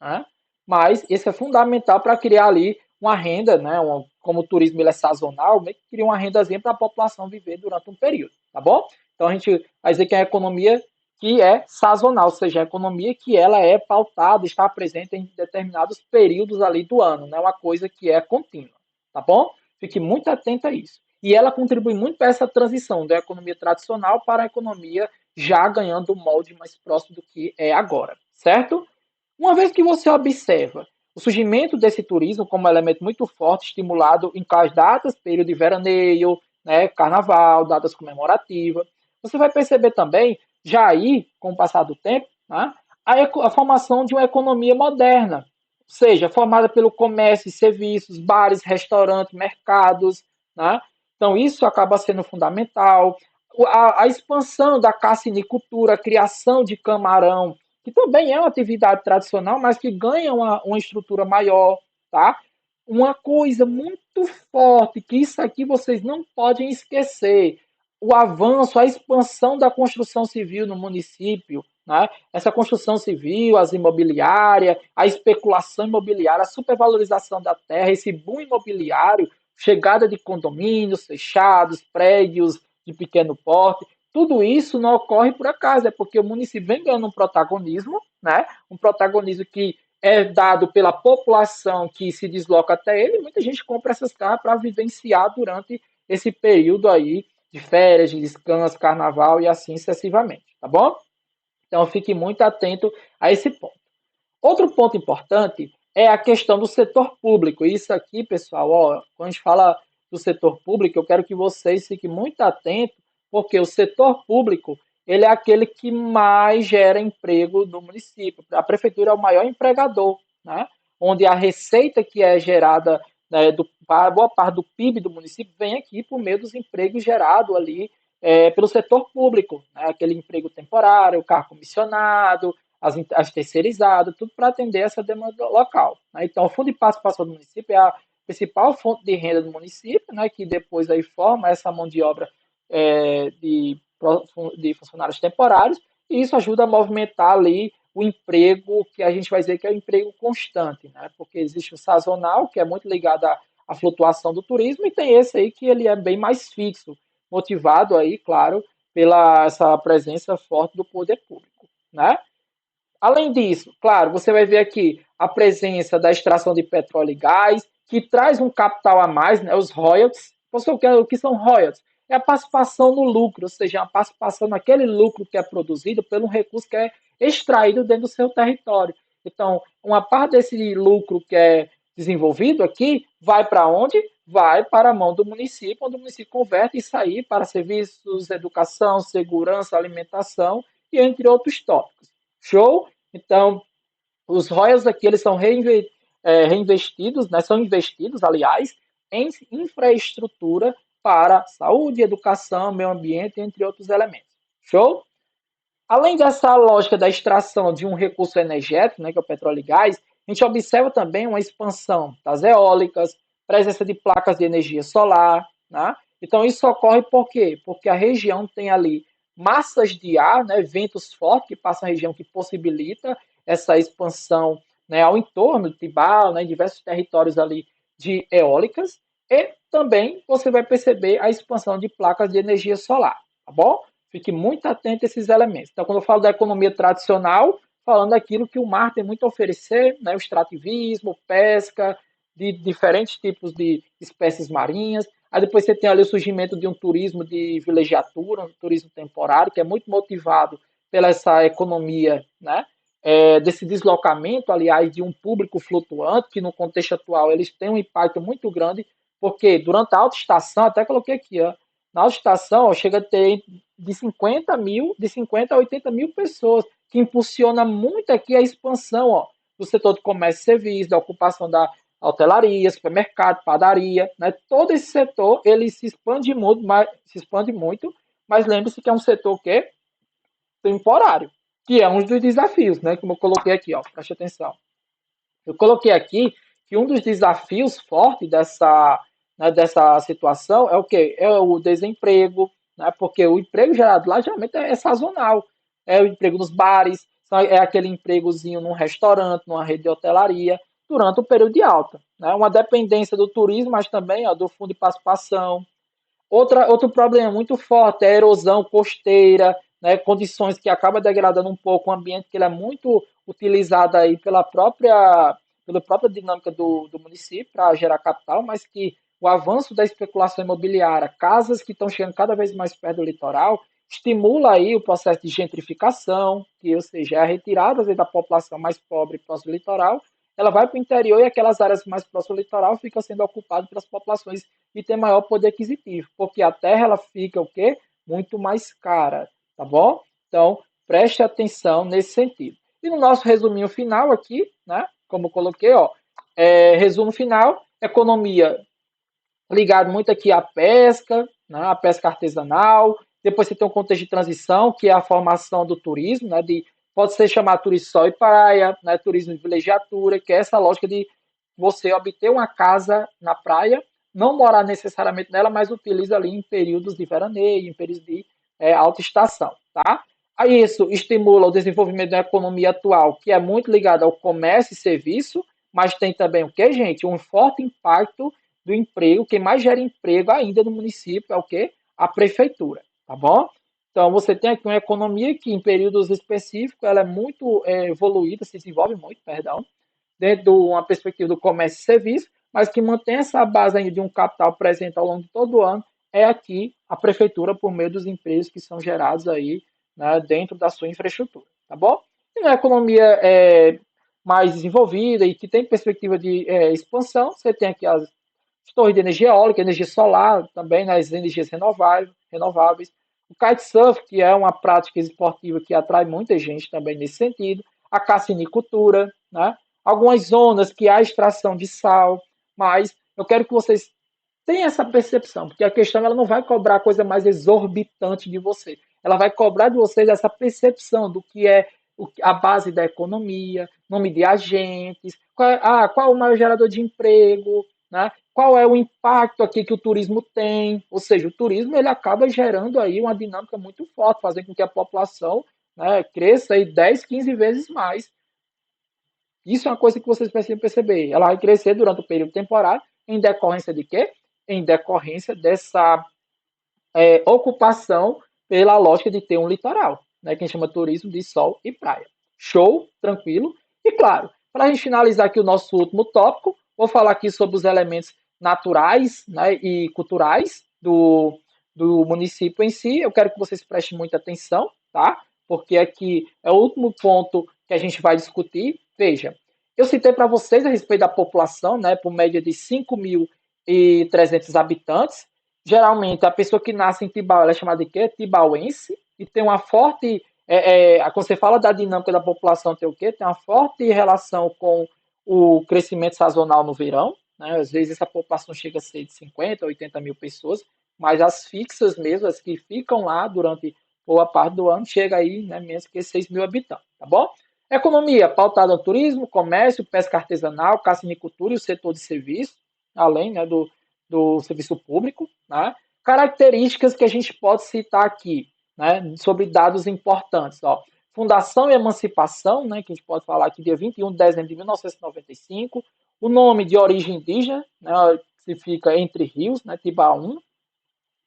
Né? Mas isso é fundamental para criar ali uma renda, né? Como o turismo ele é sazonal, meio que cria uma rendazinha para a população viver durante um período, tá bom? Então a gente vai dizer que é a economia que é sazonal, ou seja, a economia que ela é pautada, está presente em determinados períodos ali do ano, não é uma coisa que é contínua, tá bom? Fique muito atento a isso. E ela contribui muito para essa transição da economia tradicional para a economia já ganhando um molde mais próximo do que é agora, certo? Uma vez que você observa o surgimento desse turismo como elemento muito forte, estimulado em quais datas, período de veraneio, né, carnaval, datas comemorativas, você vai perceber também, já aí, com o passar do tempo, né, a formação de uma economia moderna, ou seja, formada pelo comércio e serviços, bares, restaurantes, mercados. Né? Então, isso acaba sendo fundamental. A expansão da cassinicultura, a criação de camarão, que também é uma atividade tradicional, mas que ganha uma estrutura maior, tá? Uma coisa muito forte, que isso aqui vocês não podem esquecer, o avanço, a expansão da construção civil no município, né? Essa construção civil, as imobiliárias, a especulação imobiliária, a supervalorização da terra, esse boom imobiliário, chegada de condomínios fechados, prédios de pequeno porte, tudo isso não ocorre por acaso, é porque o município vem ganhando um protagonismo, né? Um protagonismo que é dado pela população que se desloca até ele, e muita gente compra essas casas para vivenciar durante esse período aí de férias, de descanso, carnaval e assim sucessivamente, tá bom? Então fique muito atento a esse ponto. Outro ponto importante é a questão do setor público. Isso aqui, pessoal, ó, quando a gente fala do setor público, eu quero que vocês fiquem muito atentos, porque o setor público ele é aquele que mais gera emprego no município. A prefeitura é o maior empregador, né? Onde a receita que é gerada, né, boa parte do PIB do município vem aqui por meio dos empregos gerados ali pelo setor público, né? Aquele emprego temporário, carro comissionado, as terceirizadas, tudo para atender essa demanda local, né? Então, o Fundo de Participação do Município é a principal fonte de renda do município, né? Que depois aí forma essa mão de obra é, de, de funcionários temporários, e isso ajuda a movimentar ali o emprego que a gente vai dizer que é o emprego constante, né? Porque existe o sazonal, que é muito ligado à flutuação do turismo, e tem esse aí que ele é bem mais fixo, motivado aí, claro, pela essa presença forte do poder público, né? Além disso, claro, você vai ver aqui a presença da extração de petróleo e gás, que traz um capital a mais, né, os royalties. Você, o que são royalties? É a participação no lucro, ou seja, a participação naquele lucro que é produzido pelo recurso que é extraído dentro do seu território. Então, uma parte desse lucro que é desenvolvido aqui vai para onde? Vai para a mão do município, onde o município converte isso aí para serviços, educação, segurança, alimentação e entre outros tópicos. Show? Então, os royalties aqui eles são reinvestidos, né, são investidos, aliás, em infraestrutura para saúde, educação, meio ambiente, entre outros elementos. Show? Além dessa lógica da extração de um recurso energético, né, que é o petróleo e gás, a gente observa também uma expansão das eólicas, presença de placas de energia solar, né? Então isso ocorre por quê? Porque a região tem ali massas de ar, né, ventos fortes que passam a região que possibilita essa expansão, né, ao entorno de Tibau, né, em diversos territórios ali de eólicas, e também você vai perceber a expansão de placas de energia solar, tá bom? Fique muito atento a esses elementos. Então, quando eu falo da economia tradicional, falando daquilo que o mar tem muito a oferecer, né, o extrativismo, pesca, de diferentes tipos de espécies marinhas. Aí depois você tem ali o surgimento de um turismo de vilegiatura, um turismo temporário, que é muito motivado pela essa economia, né? Desse deslocamento, aliás, de um público flutuante, que no contexto atual eles têm um impacto muito grande, porque durante a alta estação, até coloquei aqui, ó, na alta estação ó, chega a ter de 50 a 80 mil pessoas, que impulsiona muito aqui a expansão ó, do setor de comércio e serviços, da ocupação da hotelaria, supermercado, padaria, né? Todo esse setor ele se expande muito, mas lembre-se que é um setor que é temporário, que é um dos desafios, né? Como eu coloquei aqui, ó, preste atenção. Eu coloquei aqui que um dos desafios fortes dessa situação é o quê? É o desemprego, né? Porque o emprego gerado lá geralmente é sazonal. É o emprego nos bares, é aquele empregozinho num restaurante, numa rede de hotelaria, durante o período de alta. Né? Uma dependência do turismo, mas também ó, do fundo de participação, outro problema muito forte é a erosão costeira, né, condições que acaba degradando um pouco o ambiente, que ele é muito utilizado aí pela própria dinâmica do município para gerar capital, mas que o avanço da especulação imobiliária, casas que estão chegando cada vez mais perto do litoral, estimula aí o processo de gentrificação, que, ou seja, é a retirada vezes, da população mais pobre próximo do litoral, ela vai para o interior e aquelas áreas mais próximas do litoral ficam sendo ocupadas pelas populações e tem maior poder aquisitivo, porque a terra ela fica o quê? Muito mais cara, tá bom? Então, preste atenção nesse sentido. E no nosso resuminho final aqui, né, como eu coloquei, ó, resumo final, economia ligado muito aqui à pesca, né, à pesca artesanal, depois você tem um contexto de transição, que é a formação do turismo, né, pode ser chamado turismo sol e praia, né, turismo de vilegiatura, que é essa lógica de você obter uma casa na praia, não morar necessariamente nela, mas utiliza ali em períodos de veraneio, em períodos de alta estação, tá? Aí isso estimula o desenvolvimento da economia atual, que é muito ligada ao comércio e serviço, mas tem também o que, gente? Um forte impacto do emprego. Quem mais gera emprego ainda no município é o quê? A prefeitura, tá bom? Então você tem aqui uma economia que em períodos específicos ela é muito evoluída, se desenvolve muito, perdão, dentro de uma perspectiva do comércio e serviço, mas que mantém essa base ainda de um capital presente ao longo de todo o ano, é aqui a prefeitura por meio dos empregos que são gerados aí, né, dentro da sua infraestrutura, tá bom? E na economia mais desenvolvida e que tem perspectiva de expansão, você tem aqui as torres de energia eólica, energia solar, também nas energias renováveis. O kitesurf, que é uma prática esportiva que atrai muita gente também nesse sentido. A cassinicultura, né? Algumas zonas que há extração de sal, mas eu quero que vocês tenham essa percepção, porque a questão ela não vai cobrar coisa mais exorbitante de você. Ela vai cobrar de vocês essa percepção do que é a base da economia, nome de agentes, qual é o maior gerador de emprego, né? Qual é o impacto aqui que o turismo tem, ou seja, o turismo ele acaba gerando aí uma dinâmica muito forte, fazendo com que a população, né, cresça aí 10, 15 vezes mais. Isso é uma coisa que vocês precisam perceber. Ela vai crescer durante o período temporário, em decorrência de quê? Em decorrência dessa ocupação pela lógica de ter um litoral, né, que a gente chama turismo de sol e praia. Show, tranquilo. E claro, para a gente finalizar aqui o nosso último tópico, vou falar aqui sobre os elementos naturais, né, e culturais do município em si. Eu quero que vocês prestem muita atenção, tá? Porque aqui é o último ponto que a gente vai discutir. Veja, eu citei para vocês a respeito da população, né, por média de 5.300 habitantes. Geralmente, a pessoa que nasce em Tibau, ela é chamada de quê? Tibauense, e tem uma forte. Quando você fala da dinâmica da população, tem o quê? Tem uma forte relação com o crescimento sazonal no verão. Né? Às vezes, essa população chega a ser de 50, 80 mil pessoas, mas as fixas mesmo, as que ficam lá durante boa parte do ano, chega aí né, menos que 6 mil habitantes, tá bom? Economia pautada no turismo, comércio, pesca artesanal, cassinicultura e o setor de serviços, além né, do serviço público. Né? Características que a gente pode citar aqui, né, sobre dados importantes. Ó. Fundação e Emancipação, né, que a gente pode falar aqui, dia 21 de dezembro de 1995. O nome de origem indígena, né, que fica Entre Rios, né, Tibaú,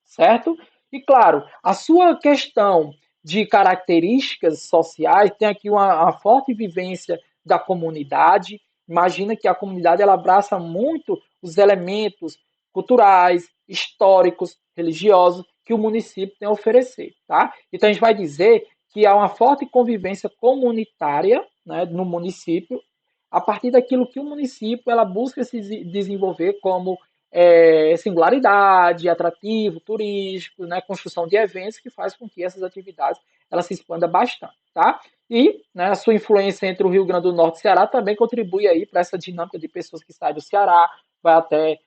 certo? E claro, a sua questão de características sociais tem aqui uma forte vivência da comunidade. Imagina que a comunidade ela abraça muito os elementos culturais, históricos, religiosos que o município tem a oferecer, tá? Então a gente vai dizer que há uma forte convivência comunitária, né, no município a partir daquilo que o município ela busca se desenvolver como singularidade, atrativo, turístico, né, construção de eventos que faz com que essas atividades ela se expanda bastante, tá? E né, a sua influência entre o Rio Grande do Norte e o Ceará também contribui aí para essa dinâmica de pessoas que saem do Ceará, vai até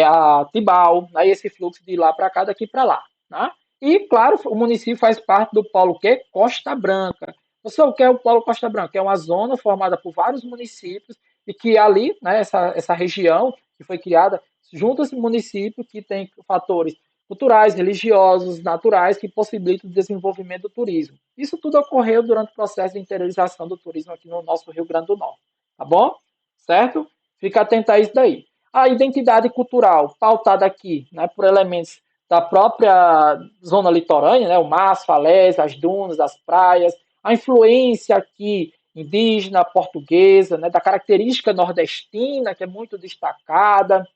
a Tibau, né, e esse fluxo de lá para cá, daqui para lá, né? E, claro, o município faz parte do polo que Costa Branca. Você o que é o polo Costa Branca? É uma zona formada por vários municípios e que ali, né, essa região que foi criada, junto a esse município que tem fatores culturais, religiosos, naturais que possibilitam o desenvolvimento do turismo. Isso tudo ocorreu durante o processo de interiorização do turismo aqui no nosso Rio Grande do Norte, tá bom? Certo? Fica atento a isso daí. A identidade cultural, pautada aqui né, por elementos da própria zona litorânea, né, o mar, as falésias, as dunas, as praias, a influência aqui indígena, portuguesa, né, da característica nordestina, que é muito destacada,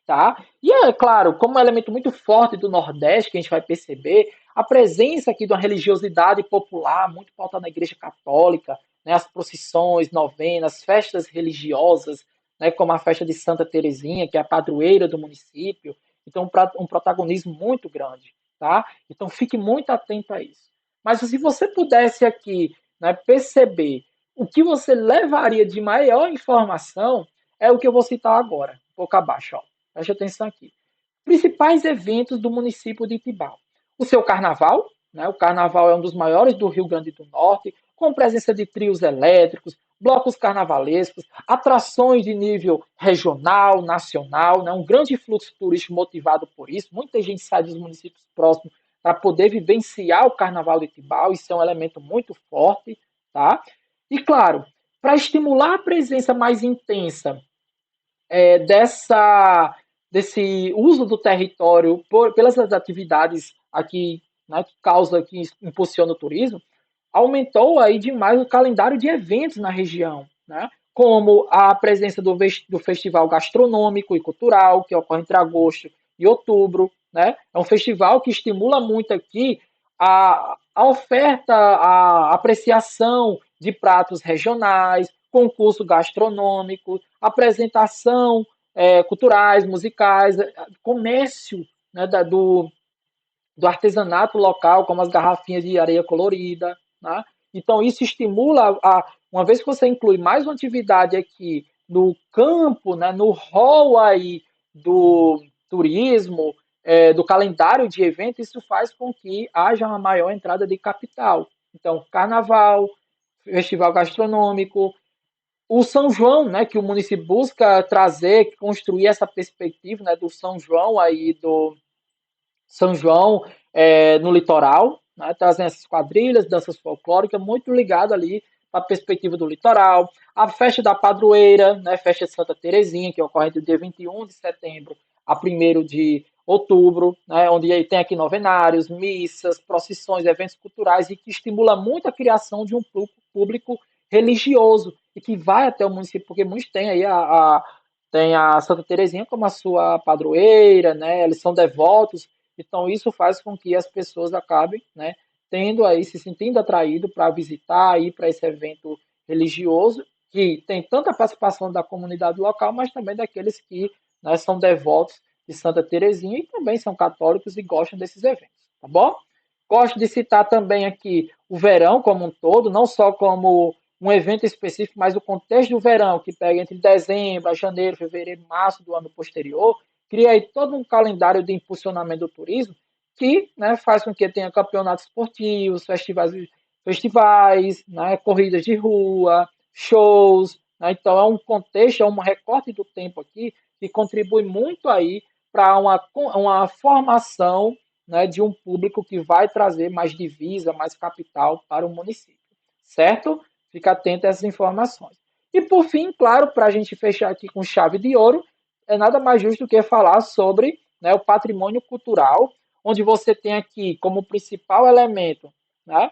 tá? E é claro, como um elemento muito forte do Nordeste, que a gente vai perceber, a presença aqui de uma religiosidade popular, muito pautada na Igreja Católica, né, as procissões, novenas, festas religiosas, né, como a festa de Santa Terezinha, que é a padroeira do município, então um protagonismo muito grande, tá? Então fique muito atento a isso. Mas se você pudesse aqui né, perceber o que você levaria de maior informação, é o que eu vou citar agora, um pouco abaixo, ó. Preste atenção aqui. Principais eventos do município de Tibau. O seu carnaval, né? O carnaval é um dos maiores do Rio Grande do Norte, com presença de trios elétricos, blocos carnavalescos, atrações de nível regional, nacional, né? Um grande fluxo turístico motivado por isso. Muita gente sai dos municípios próximos para poder vivenciar o Carnaval de Tibau. Isso é um elemento muito forte, tá? E claro, para estimular a presença mais intensa desse uso do território pelas atividades aqui, né, que impulsiona o turismo, aumentou aí demais o calendário de eventos na região, né? Como a presença do Festival Gastronômico e Cultural, que ocorre entre agosto e outubro, né? É um festival que estimula muito aqui a oferta, a apreciação de pratos regionais, concurso gastronômico, apresentação culturais, musicais, comércio, né, do artesanato local, como as garrafinhas de areia colorida. Né? Então, isso estimula, uma vez que você inclui mais uma atividade aqui no campo, né, no rol aí do turismo, do calendário de eventos, isso faz com que haja uma maior entrada de capital. Então, carnaval, festival gastronômico, o São João, né, que o município busca trazer, construir essa perspectiva, né, do São João aí do São João no litoral, né, trazendo essas quadrilhas, danças folclóricas, muito ligado ali para a perspectiva do litoral. A festa da padroeira, né, festa de Santa Terezinha, que ocorre do dia 21 de setembro a 1º de outubro, né, onde aí tem aqui novenários, missas, procissões, eventos culturais, e que estimula muito a criação de um público religioso, e que vai até o município, porque muitos têm aí tem a Santa Terezinha como a sua padroeira, né, eles são devotos, então, isso faz com que as pessoas acabem, né, tendo aí, se sentindo atraído para visitar, ir para esse evento religioso, que tem tanta participação da comunidade local, mas também daqueles que, né, são devotos de Santa Terezinha e também são católicos e gostam desses eventos, tá bom? Gosto de citar também aqui o verão como um todo, não só como um evento específico, mas o contexto do verão, que pega entre dezembro, janeiro, fevereiro, março do ano posterior, cria aí todo um calendário de impulsionamento do turismo que, né, faz com que tenha campeonatos esportivos, festivais, né, corridas de rua, shows. Né, então, é um contexto, é um recorte do tempo aqui que contribui muito aí para uma formação, né, de um público que vai trazer mais divisa, mais capital para o município. Certo? Fica atento a essas informações. E, por fim, claro, para a gente fechar aqui com chave de ouro, é nada mais justo do que falar sobre, né, o patrimônio cultural, onde você tem aqui como principal elemento, né,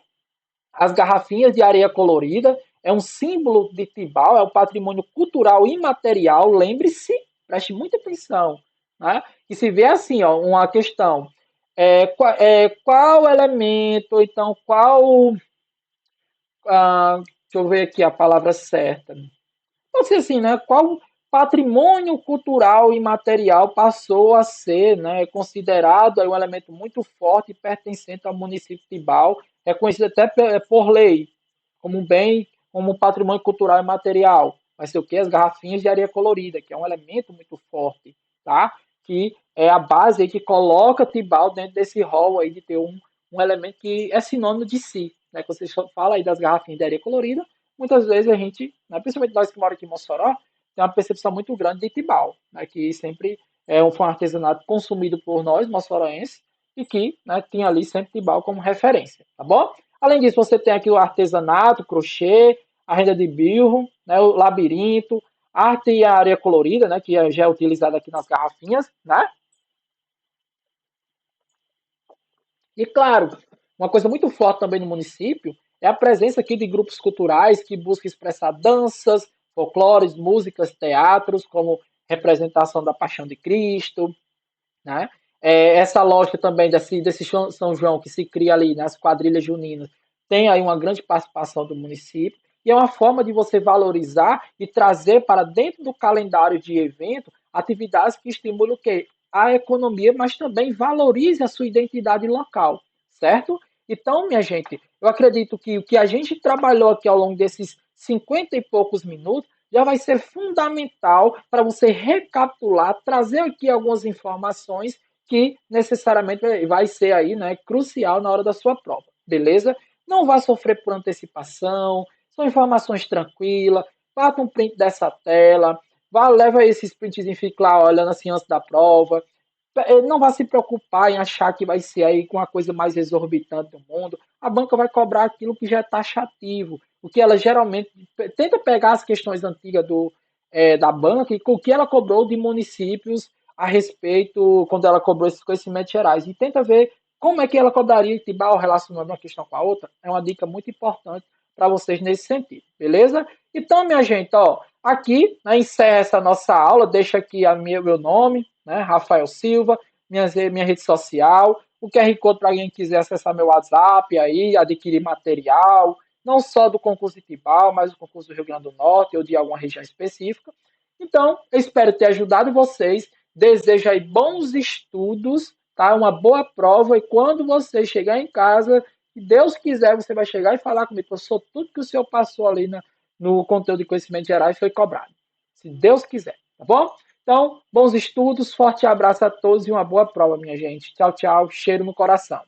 as garrafinhas de areia colorida, é um símbolo de Tibau, é o patrimônio cultural imaterial, lembre-se, preste muita atenção, né, e se vê assim, ó, uma questão, qual elemento, então qual, deixa eu ver aqui a palavra certa, pode ser assim, né? Qual patrimônio cultural e material passou a ser, né, considerado aí um elemento muito forte e pertencente ao município de Tibau, reconhecido até por lei como um bem, como um patrimônio cultural e material. Vai ser o quê? As garrafinhas de areia colorida, que é um elemento muito forte, tá? Que é a base aí que coloca Tibau dentro desse rol aí de ter um elemento que é sinônimo de si, né? Quando você fala aí das garrafinhas de areia colorida, muitas vezes a gente, né, principalmente nós que moramos aqui em Mossoró, tem uma percepção muito grande de Tibau, né, que sempre foi um artesanato consumido por nós, moçoroenses, e que, né, tinha ali sempre Tibau como referência, tá bom? Além disso, você tem aqui o artesanato, crochê, a renda de bilro, né, o labirinto, arte e a areia colorida, né, que já é utilizada aqui nas garrafinhas, né? E claro, uma coisa muito forte também no município é a presença aqui de grupos culturais que buscam expressar danças, folclores, músicas, teatros, como representação da Paixão de Cristo, né? Essa lógica também desse São João que se cria ali nas quadrilhas juninas tem aí uma grande participação do município e é uma forma de você valorizar e trazer para dentro do calendário de evento atividades que estimulam o quê? A economia, mas também valorize a sua identidade local, certo? Então, minha gente, eu acredito que o que a gente trabalhou aqui ao longo desses 50 e poucos minutos já vai ser fundamental para você recapitular, trazer aqui algumas informações que necessariamente vai ser aí, né, crucial na hora da sua prova, beleza? Não vá sofrer por antecipação, são informações tranquilas, bata um print dessa tela, leva esses prints e fique lá olhando assim antes da prova, Não vai se preocupar em achar que vai ser aí com a coisa mais exorbitante do mundo. A banca vai cobrar aquilo que já é taxativo. O que ela geralmente tenta pegar as questões antigas da banca e o que ela cobrou de municípios a respeito, quando ela cobrou esses conhecimentos gerais. E tenta ver como é que ela cobraria Tibau relacionando uma questão com a outra. É uma dica muito importante para vocês nesse sentido, beleza? Então, minha gente, ó, aqui, né, encerra essa nossa aula, deixa aqui meu nome, né, Rafael Silva, minha rede social, o QR Code para quem quiser acessar meu WhatsApp aí, adquirir material, não só do concurso de Tibau, mas do concurso do Rio Grande do Norte ou de alguma região específica. Então, eu espero ter ajudado vocês, desejo aí bons estudos, tá? Uma boa prova, e quando você chegar em casa, se Deus quiser, você vai chegar e falar comigo, professor, tudo que o senhor passou ali no conteúdo de conhecimentos gerais foi cobrado. Se Deus quiser, tá bom? Então, bons estudos, forte abraço a todos e uma boa prova, minha gente. Tchau, tchau, cheiro no coração.